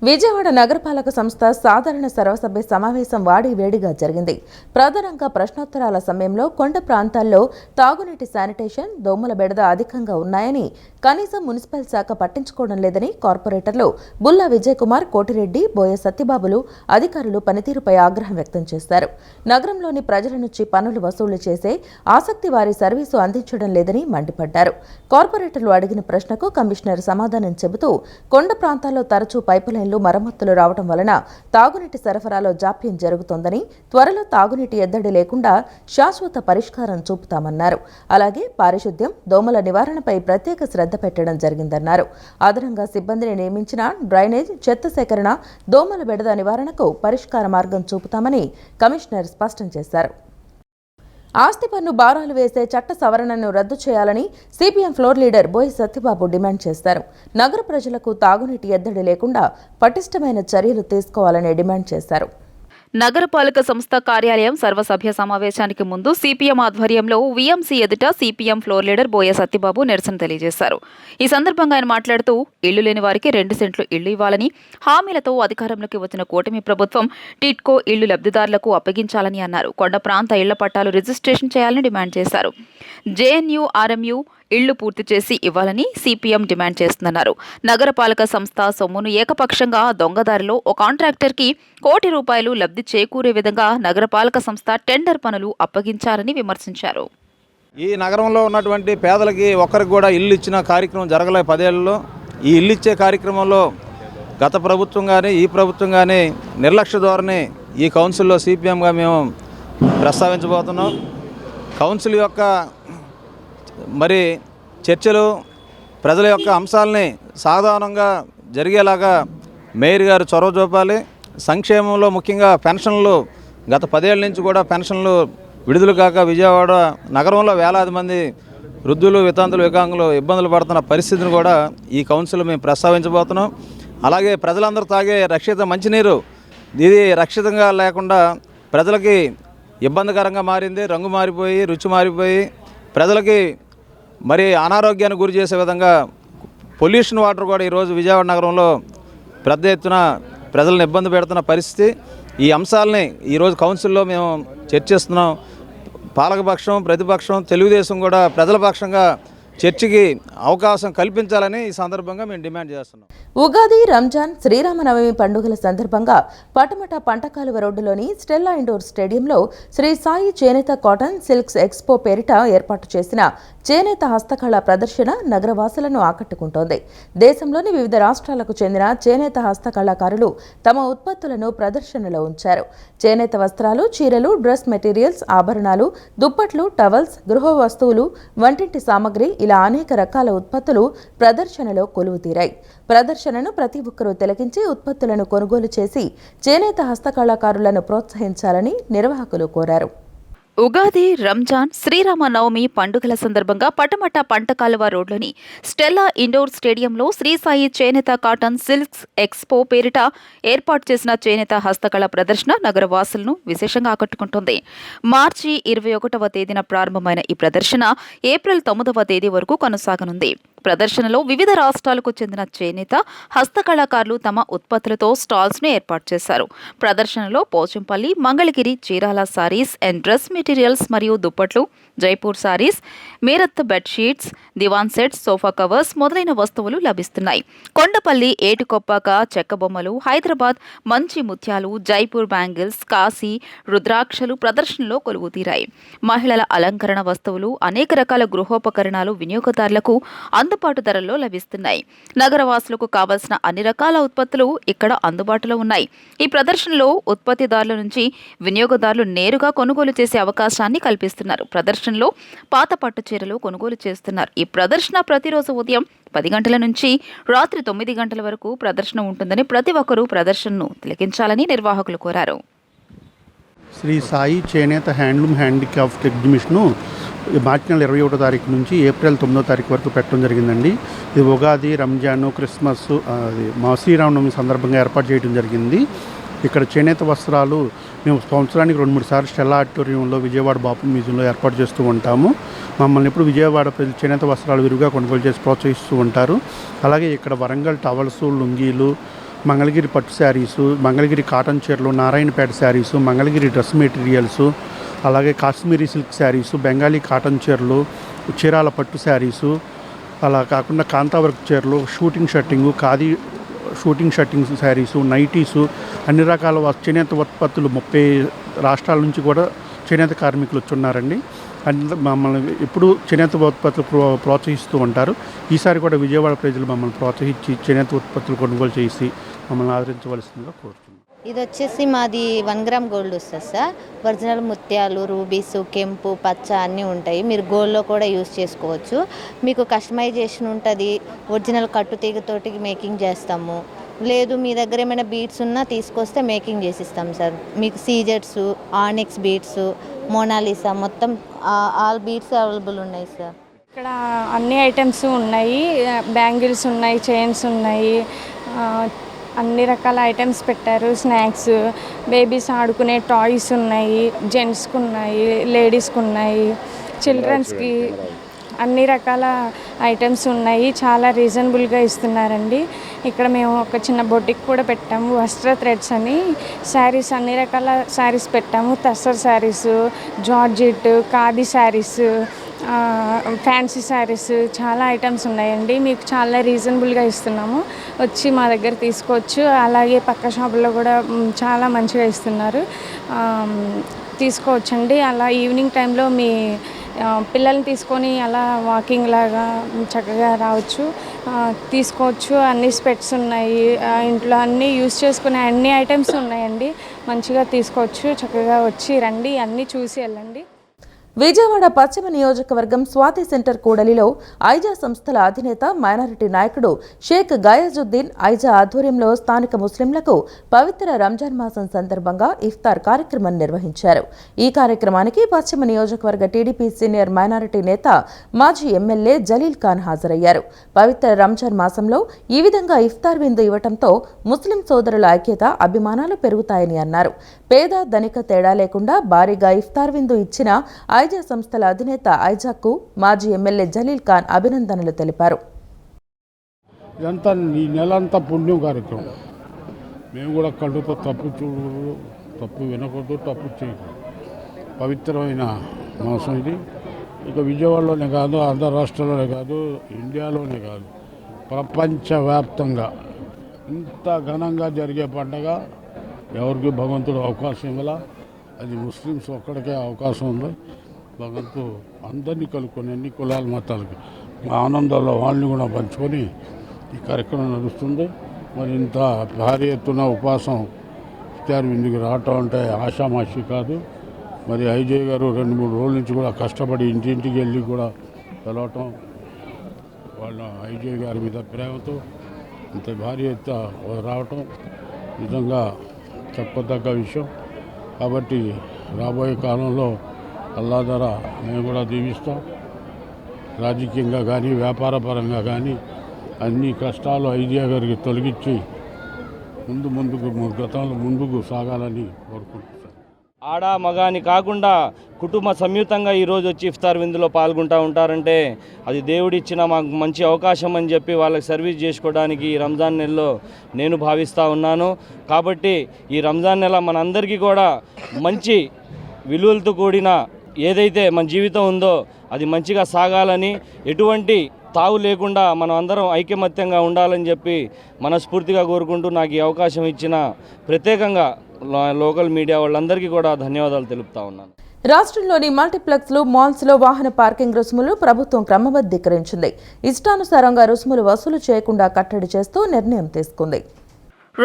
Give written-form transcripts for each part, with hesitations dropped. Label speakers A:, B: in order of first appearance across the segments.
A: విజయవాడ నగరపాలక సంస్థ సాధారణ సర్వసభ్య సమావేశం వేడిగా జరిగింది. ప్రధానంగా ప్రశ్నోత్తరాల సమయంలో కొండ ప్రాంతాల్లో తాగునీటి శానిటేషన్, దోమల బెడద అధికంగా ఉన్నాయని, కనీసం మున్సిపల్ శాఖ పట్టించుకోవడం లేదని కార్పొరేటర్లు బుల్లా విజయ్ కుమార్, కోటిరెడ్డి, బోయ సత్యబాబులు అధికారులు పనితీరుపై ఆగ్రహం వ్యక్తం చేశారు. నగరంలోని ప్రజల నుంచి పన్నులు వసూలు చేసే ఆసక్తి వారి సర్వీసు అందించడం లేదని మండిపడ్డారు. కార్పొరేటర్లు అడిగిన ప్రశ్నకు కమిషనర్ సమాధానం చెబుతూ కొండ ప్రాంతాల్లో తరచూ పైపులైన్ మరమ్మతులు రావడం వలన తాగునీటి సరఫరాలో జాప్యం జరుగుతోందని, త్వరలో తాగునీటి ఎద్దడి లేకుండా శాశ్వత పరిష్కారం చూపుతామన్నారు. అలాగే పారిశుద్ధ్యం, దోమల నివారణపై ప్రత్యేక శ్రద్ధ పెట్టడం జరిగిందన్నారు. అదనంగా సిబ్బందిని నియమించిన డ్రైనేజ్, చెత్త సేకరణ, దోమల బెడద నివారణకు పరిష్కార మార్గం చూపుతామని కమిషనర్ స్పష్టం చేశారు. ఆస్తి పన్ను భారాలు వేసే చట్ట సవరణను రద్దు చేయాలని సిపిఎం ఫ్లోర్ లీడర్ బోయ సత్యబాబు డిమాండ్ చేశారు. నగర ప్రజలకు తాగునీటి ఎద్దడి లేకుండా పటిష్టమైన చర్యలు తీసుకోవాలని డిమాండ్ చేశారు.
B: నగరపాలక సంస్థ కార్యాలయం సర్వసభ్య సమావేశానికి ముందు సిపిఎం ఆధ్వర్యంలో వీఎంసీ ఎదుట సిపిఎం ఫ్లోర్ లీడర్ బోయ సత్యబాబు నిరసన తెలియజేశారు. ఈ సందర్భంగా ఆయన మాట్లాడుతూ ఇళ్లు లేని వారికి 2 సెంట్లు ఇళ్లు ఇవ్వాలని, హామీలతో అధికారంలోకి వచ్చిన కూటమి ప్రభుత్వం టిట్కో ఇళ్లు లబ్ధిదారులకు అప్పగించాలని అన్నారు. కొండ ప్రాంత ఇళ్ల పట్టాలు రిజిస్ట్రేషన్ చేయాలని డిమాండ్ చేశారు. జేఎన్యూ, ఆర్ఎంయూ ఇళ్లు పూర్తి చేసి ఇవ్వాలని సిపిఎం డిమాండ్ చేస్తున్నారు. నగరపాలక సంస్థ సొమ్మును ఏకపక్షంగా దొంగదారిలో ఓ కాంట్రాక్టర్కి ₹1 కోటి లబ్ధి చేకూరే విధంగా నగరపాలక సంస్థ టెండర్ పనులు అప్పగించారని విమర్శించారు.
C: ఈ నగరంలో ఉన్నటువంటి పేదలకి ఒక్కరికి కూడా ఇల్లు ఇచ్చిన కార్యక్రమం జరగలే 10 ఏళ్లలో. ఈ ఇల్లు ఇచ్చే కార్యక్రమంలో గత ప్రభుత్వం కానీ ఈ ప్రభుత్వం కానీ నిర్లక్ష్య ధోరణి ఈ కౌన్సిల్లో సిపిఎంగా మేము ప్రస్తావించబోతున్నాం. కౌన్సిల్ యొక్క మరి చర్చలు, ప్రజల యొక్క అంశాలని సాధారణంగా జరిగేలాగా మేయర్ గారు చొరవ చూపాలి. సంక్షేమంలో ముఖ్యంగా పెన్షన్లు గత 10 ఏళ్ల నుంచి కూడా పెన్షన్లు విడుదల కాక విజయవాడ నగరంలో వేలాది మంది వృద్ధులు, వితంతులు, వికలాంగులు ఇబ్బందులు పడుతున్న పరిస్థితిని కూడా ఈ కౌన్సిల్ మేము ప్రస్తావించబోతున్నాం. అలాగే ప్రజలందరూ తాగే రక్షిత మంచినీరు ఇది రక్షితంగా లేకుండా ప్రజలకి ఇబ్బందికరంగా మారింది. రంగు మారిపోయి, రుచి మారిపోయి ప్రజలకి మరి అనారోగ్యానికి గురి చేసే విధంగా పొల్యూషన్ వాటర్ కూడా ఈరోజు విజయవాడ నగరంలో పెద్ద ఎత్తున ప్రజలను ఇబ్బంది పెడుతున్న పరిస్థితి. ఈ అంశాలని ఈరోజు కౌన్సిల్లో మేము చర్చిస్తున్నాం. పాలకపక్షం, ప్రతిపక్షం, తెలుగుదేశం కూడా ప్రజల పక్షంగా చర్చకి అవకాశం కల్పించాలని ఈ సందర్భంగా మేము డిమాండ్ చేస్తున్నాం.
A: ఉగాది, రంజాన్, శ్రీరామనవమి పండుగల సందర్భంగా పటమట పంటకాలువ రోడ్డులోని స్టెల్లా ఇండోర్ స్టేడియంలో శ్రీ సాయి చేనేత కాటన్ సిల్క్స్ ఎక్స్పో పేరిట ఏర్పాటు చేసిన చేనేత హస్తకళ ప్రదర్శన నగరవాసులను ఆకట్టుకుంటోంది. దేశంలోని వివిధ రాష్ట్రాలకు చెందిన చేనేత హస్తకళాకారులు తమ ఉత్పత్తులను ప్రదర్శనలో ఉంచారు. చేనేత వస్త్రాలు, చీరలు, డ్రెస్ మెటీరియల్స్, ఆభరణాలు, దుప్పట్లు, టవల్స్, గృహ వస్తువులు, వంటింటి సామగ్రి ఇలా అనేక రకాల ఉత్పత్తులు ప్రదర్శనలో కొలువుతీరాయి. ప్రదర్శనను ప్రతి ఒక్కరూ తిలకించి ఉత్పత్తులను కొనుగోలు చేసి చేనేత హస్తకళాకారులను ప్రోత్సహించాలని నిర్వాహకులు కోరారు.
B: ఉగాది, రంజాన్, శ్రీరామనవమి పండుగల సందర్భంగా పటమట పంటకాలువ రోడ్లోని స్టెల్లా ఇండోర్ స్టేడియంలో శ్రీ సాయి చేనేత కాటన్ సిల్క్స్ ఎక్స్పో పేరిట ఏర్పాటు చేసిన చేనేత హస్తకళ ప్రదర్శన నగరవాసులను విశేషంగా ఆకట్టుకుంటోంది. మార్చి 21వ తేదీన ప్రారంభమైన ఈ ప్రదర్శన ఏప్రిల్ 9వ తేదీ వరకు కొనసాగనుంది. ప్రదర్శనలో వివిధ రాష్ట్రాలకు చెందిన చేనేత హస్తకళాకారులు తమ ఉత్పత్తులతో స్టాల్స్ ను ఏర్పాటు చేశారు. ప్రదర్శనలో Pochampally, Mangalagiri, Chirala saris and dress materials మరియు దుప్పట్లు, Jaipur saris, Meerut bedsheets, divan sets, sofa covers మొదలైన వస్తువులు లభిస్తున్నాయి. కొండపల్లి, ఏటికొప్పాక చెక్క బొమ్మలు, హైదరాబాద్ మంచి ముత్యాలు, జైపూర్ బ్యాంగిల్స్, కాశీ రుద్రాక్షలు ప్రదర్శనలో కొలువుతీరాయి. మహిళల అలంకరణ వస్తువులు, అనేక రకాల గృహోపకరణాలు వినియోగదారులకు అందుబాటు ధరల్లో లభిస్తున్నాయి. నగరవాసులకు కావలసిన అన్ని రకాల ఉత్పత్తులు ఇక్కడ అందుబాటులో ఉన్నాయి. ఈ ప్రదర్శనలో ఉత్పత్తిదారుల నుంచి వినియోగదారులు నేరుగా కొనుగోలు చేసే అవకాశాన్ని కల్పిస్తున్నారు. ప్రదర్శనలో పాత పట్టు చీరలు కొనుగోలు చేస్తున్నారు. ఈ ప్రదర్శన ప్రతిరోజు ఉదయం 10 గంటల నుంచి రాత్రి 9 గంటల వరకు ప్రదర్శన ఉంటుందని, ప్రతి ఒక్కరూ ప్రదర్శనను తిలకించాలని నిర్వాహకులు కోరారు.
D: శ్రీ సాయి చేనేత హ్యాండ్లూమ్ హ్యాండిక్రాఫ్ట్ ఎగ్జిబిషను మార్చి నెల 21వ తారీఖు నుంచి ఏప్రిల్ 9వ తారీఖు వరకు పెట్టడం జరిగిందండి. ఇది ఉగాది, రంజాన్, క్రిస్మస్, శ్రీరామనవమి సందర్భంగా ఏర్పాటు చేయడం జరిగింది. ఇక్కడ చేనేత వస్త్రాలు మేము సంవత్సరానికి 2-3 సార్లు స్టెల్లా ఆడిటోరియంలో విజయవాడ బాపు మ్యూజియంలో ఏర్పాటు చేస్తూ ఉంటాము. మమ్మల్ని ఇప్పుడు విజయవాడ చేనేత వస్త్రాలు విరివిగా కొనుగోలు చేసి ప్రోత్సహిస్తూ ఉంటారు. అలాగే ఇక్కడ వరంగల్ టవల్స్, లుంగీలు, మంగళగిరి పట్టు శారీసు, మంగళగిరి కాటన్ చీరలు, నారాయణపేట శారీసు, మంగళగిరి డ్రెస్ మెటీరియల్స్, అలాగే కాశ్మీరీ సిల్క్ శారీసు, బెంగాలీ కాటన్ చీరలు, చీరాల పట్టు శారీసు, అలా కాకుండా కాంతా వర్క్ చీరలు, suiting shirting, khadi suiting shirtings saris, nighties, అన్ని రకాల చేనేత ఉత్పత్తులు 30 రాష్ట్రాల నుంచి కూడా చేనేత కార్మికులు వచ్చున్నారండి. మమ్మల్ని ఎప్పుడు చేనేత ఉత్పత్తులు ప్రోత్సహిస్తూ ఉంటారు. ఈసారి కూడా విజయవాడ ప్రజలు మమ్మల్ని ప్రోత్సహించి చేనేత ఉత్పత్తులు కొనుగోలు చేసి మమ్మల్ని ఆదరించవలసిందిగా కోరుతున్నాం.
E: ఇది వచ్చేసి మాది 1 గ్రామ్ గోల్డ్ వస్తుంది సార్. ఒరిజినల్ ముత్యాలు, రూబీస్, కెంపు, పచ్చ అన్నీ ఉంటాయి. మీరు గోల్డ్లో కూడా యూజ్ చేసుకోవచ్చు. మీకు కస్టమైజేషన్ ఉంటుంది. ఒరిజినల్ కట్టుతీగతోటి మేకింగ్ చేస్తాము. లేదు మీ దగ్గర ఏమైనా బీడ్స్ ఉన్నా తీసుకొస్తే మేకింగ్ చేసిస్తాం సార్. మీకు సీజెట్స్, ఆనిక్స్ బీడ్స్, మోనాలిసా మొత్తం ఆల్ బీడ్స్ అవైలబుల్ ఉన్నాయి సార్.
F: ఇక్కడ అన్ని ఐటమ్స్ ఉన్నాయి. బ్యాంగిల్స్ ఉన్నాయి, చైన్స్ ఉన్నాయి, అన్ని రకాల ఐటమ్స్ పెట్టారు. స్నాక్స్, బేబీస్ ఆడుకునే టాయ్స్ ఉన్నాయి, జెంట్స్కి ఉన్నాయి, లేడీస్కి ఉన్నాయి, చిల్డ్రన్స్కి అన్ని రకాల ఐటమ్స్ ఉన్నాయి. చాలా రీజనబుల్గా ఇస్తున్నారండి. ఇక్కడ మేము ఒక చిన్న బొటిక్ కూడా పెట్టాము, వస్త్ర థ్రెడ్స్ అని. శారీస్ అన్ని రకాల శారీస్ పెట్టాము. టస్సర్ శారీస్, జార్జెట్, ఖాదీ శారీస్, ఫ్యాన్సీ శారీస్, చాలా ఐటమ్స్ ఉన్నాయండి. మీకు చాలా రీజనబుల్గా ఇస్తున్నాము. వచ్చి మా దగ్గర తీసుకోవచ్చు. అలాగే పక్క షాపుల్లో కూడా చాలా మంచిగా ఇస్తున్నారు, తీసుకోవచ్చండి. అలా ఈవినింగ్ టైంలో మీ పిల్లల్ని తీసుకొని అలా వాకింగ్ లాగా చక్కగా రావచ్చు, తీసుకోవచ్చు. అన్ని స్పెట్స్ ఉన్నాయి, ఇంట్లో అన్నీ యూస్ చేసుకునే అన్ని ఐటమ్స్ ఉన్నాయండి. మంచిగా తీసుకోవచ్చు. చక్కగా వచ్చి రండి, అన్నీ చూసి వెళ్ళండి.
A: విజయవాడ పశ్చిమ నియోజకవర్గం స్వాతి సెంటర్ కూడలిలో ఐజా సంస్థల అధినేత మైనారిటీ నాయకుడు షేక్ గయాజుద్దీన్ ఐజా ఆధ్వర్యంలో స్థానిక ముస్లింలకు పవిత్ర రంజాన్ మాసం సందర్భంగా ఇఫ్తార్ కార్యక్రమం నిర్వహించారు. ఈ కార్యక్రమానికి పశ్చిమ నియోజకవర్గ టీడీపీ సీనియర్ మైనారిటీ నేత మాజీ ఎమ్మెల్యే జలీల్ ఖాన్ హాజరయ్యారు. పవిత్ర రంజాన్ మాసంలో ఈ విధంగా ఇఫ్తార్ విందు ఇవ్వడంతో ముస్లిం సోదరుల ఐక్యత, అభిమానాలు పెరుగుతాయని అన్నారు. పేద ధనిక తేడా లేకుండా భారీగా ఇఫ్తార్ విందు ఇచ్చిన ఐజా సంస్థల అధినేత ఐజాకు మాజీ ఎమ్మెల్యే జలీల్ ఖాన్ అభినందనలు తెలిపారు.
G: ఇదంతా ఈ నెలంతా పుణ్యం కార్యక్రమం. మేము కూడా కళ్ళుతో తప్పు చూడకూడదు, తప్పు వినకూడదు, తప్పు చేయకూడదు. పవిత్రమైన మాసం ఇది. ఇక విజయవాడలోనే కాదు, ఆంధ్ర రాష్ట్రాల్లోనే కాదు, ఇండియాలోనే కాదు, ప్రపంచవ్యాప్తంగా ఇంత ఘనంగా జరిగే పండగ ఎవరికి భగవంతుడు అవకాశం ఇవ్వాల. అది ముస్లిమ్స్ ఒక్కడికే అవకాశం ఉంది. భగవంతుడు అందరినీ కలుపుకొని అన్ని కులాల మతాలకి ఆనందాల్లో వాళ్ళని కూడా పంచుకొని ఈ కార్యక్రమం నడుస్తుంది. మరి ఇంత భారీ ఎత్తున ఉపవాసం ఇఫ్తార్ విందుకు రావటం అంటే ఆషామాషి కాదు. మరి ఐజయ్ గారు 2-3 రోజుల నుంచి కూడా కష్టపడి ఇంటింటికి వెళ్ళి కూడా తెలవటం, వాళ్ళ ఐజయ్ గారి మీద ప్రేమతో ఇంత భారీ ఎత్తున రావటం నిజంగా చెప్పదగ్గ విషయం. కాబట్టి రాబోయే కాలంలో అల్లా ద్వారా మేము కూడా దీవిస్తాం. రాజకీయంగా కానీ, వ్యాపారపరంగా కానీ అన్ని కష్టాలు ఐజయ్ గారికి తొలగించి గతంలో ముందుకు సాగాలని కోరుకుంటున్నాం.
H: ఆడ మగాని కాకుండా కుటుంబ సంయుతంగా ఈరోజు వచ్చి ఇఫ్తార్ విందులో పాల్గొంటూ ఉంటారంటే అది దేవుడిచ్చిన మాకు మంచి అవకాశం అని చెప్పి వాళ్ళకి సర్వీస్ చేసుకోవడానికి ఈ రంజాన్ నెలలో నేను భావిస్తూ ఉన్నాను. కాబట్టి ఈ రంజాన్ నెల మనందరికీ కూడా మంచి విలువలతో కూడిన ఏదైతే మన జీవితం ఉందో అది మంచిగా సాగాలని, ఎటువంటి తావు లేకుండా మనం అందరం ఐకమత్యంగా ఉండాలని చెప్పి మనస్ఫూర్తిగా కోరుకుంటూ నాకు ఈ అవకాశం ఇచ్చిన ప్రత్యేకంగా లోకల్ మీడియా వాళ్ళందరికీ కూడా ధన్యవాదాలు తెలుపుతా ఉన్నాను.
A: రాష్ట్రంలోని మల్టీప్లెక్స్లు, మాల్స్లో వాహన పార్కింగ్ రుసుములు ప్రభుత్వం క్రమబద్ధీకరించింది. ఇష్టానుసారంగా రుసుములు వసూలు చేయకుండా కట్టడి చేస్తూ నిర్ణయం తీసుకుంది.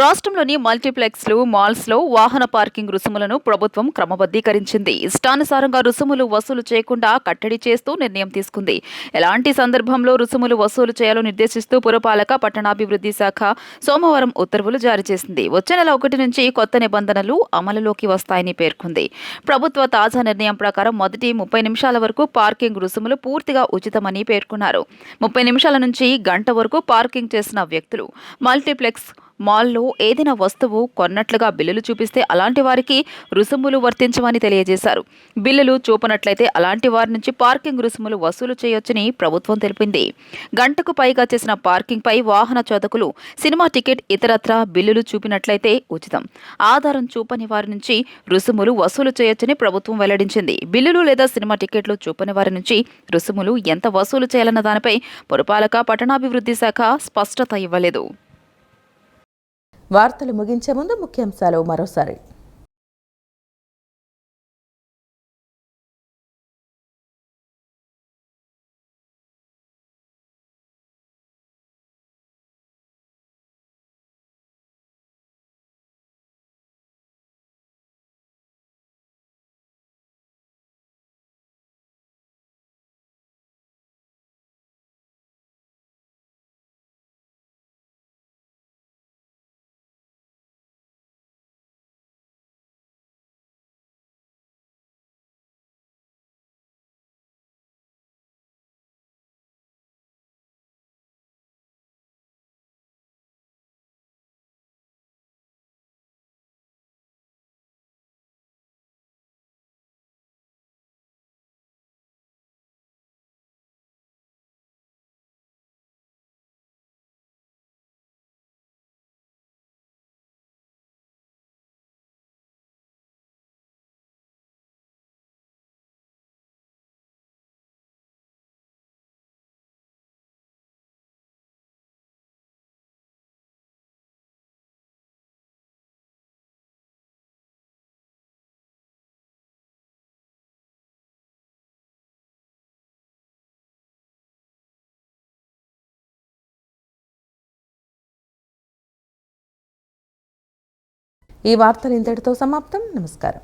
B: రాష్ట్రంలోని మల్టీప్లెక్స్లు, మాల్స్లో వాహన పార్కింగ్ రుసుములను ప్రభుత్వం క్రమబద్ధీకరించింది. ఇష్టానుసారంగా రుసుములు వసూలు చేయకుండా కట్టడి చేస్తూ నిర్ణయం తీసుకుంది. ఎలాంటి సందర్భంలో రుసుములు వసూలు చేయాలో నిర్దేశిస్తూ పురపాలక, పట్టణాభివృద్ధి శాఖ సోమవారం ఉత్తర్వులు జారీ చేసింది. వచ్చే నెల 1 నుంచి కొత్త నిబంధనలు అమలులోకి వస్తాయని పేర్కొంది. ప్రభుత్వ తాజా నిర్ణయం ప్రకారం మొదటి 30 నిమిషాల వరకు పార్కింగ్ రుసుములు పూర్తిగా ఉచితమని పేర్కొన్నారు. 30 నిమిషాల నుంచి గంట వరకు పార్కింగ్ చేసిన వ్యక్తులు మల్టీప్లెక్స్ మాల్లో ఏదైనా వస్తువు కొన్నట్లుగా బిల్లులు చూపిస్తే అలాంటి వారికి రుసుములు వర్తించమని తెలియజేశారు. బిల్లులు చూపనట్లయితే అలాంటి వారి నుంచి పార్కింగ్ రుసుములు వసూలు చేయొచ్చని ప్రభుత్వం తెలిపింది. గంటకు పైగా చేసిన పార్కింగ్పై వాహన చోదకులు సినిమా టికెట్ ఇతరత్రా బిల్లులు చూపినట్లయితే ఉచితం, ఆధారం చూపని వారి నుంచి రుసుములు వసూలు చేయొచ్చని ప్రభుత్వం వెల్లడించింది. బిల్లులు లేదా సినిమా టికెట్లు చూపని వారి నుంచి రుసుములు ఎంత వసూలు చేయాలన్న దానిపై పురపాలక పట్టణాభివృద్ధి శాఖ స్పష్టత ఇవ్వలేదు.
A: వార్తలు ముగించే ముందు ముఖ్యాంశాలు మరోసారి. ఈ వార్తలు ఇంతటితో సమాప్తం. నమస్కారం.